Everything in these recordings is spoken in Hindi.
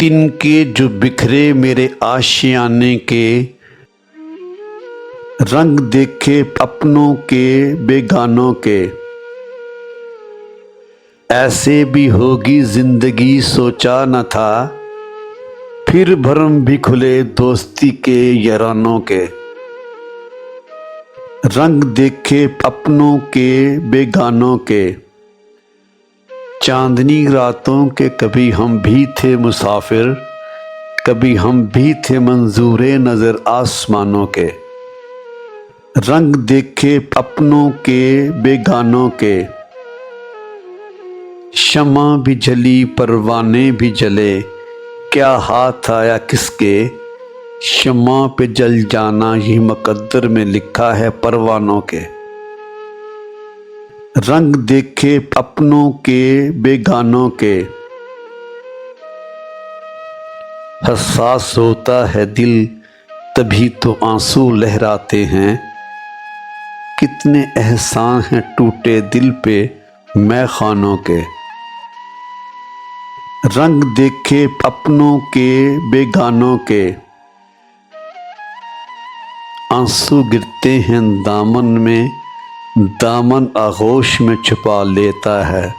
किनके जो बिखरे मेरे आशियाने के, रंग देखे अपनों के बेगानों के। ऐसे भी होगी जिंदगी सोचा न था, फिर भरम भी खुले दोस्ती के यारानों के। रंग देखे अपनों के बेगानों के। चांदनी रातों के कभी हम भी थे मुसाफिर, कभी हम भी थे मंजूरे नजर आसमानों के। रंग देखे अपनों के बेगानों के। शमा भी जली परवाने भी जले, क्या हाथ आया किसके, शमा पे जल जाना ही मुकद्दर में लिखा है परवानों के। रंग देखे अपनों के बेगानों के। हसास होता है दिल तभी तो आंसू लहराते हैं, कितने एहसान हैं टूटे दिल पे मैं खानों के। रंग देखे अपनों के बेगानों के। आंसू गिरते हैं दामन में, दामन आगोश में छुपा लेता है।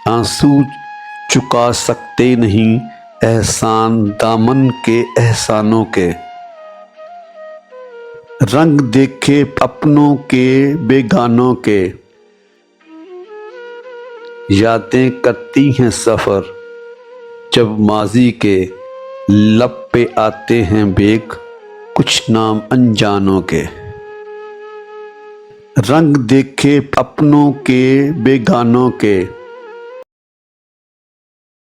आंसू चुका सकते नहीं एहसान दामन के एहसानों के। रंग देखे अपनों के बेगानों के। यादें करती हैं सफ़र जब माजी के, लब पे आते हैं बेग कुछ नाम अनजानों के। रंग देखे अपनों के बेगानों के।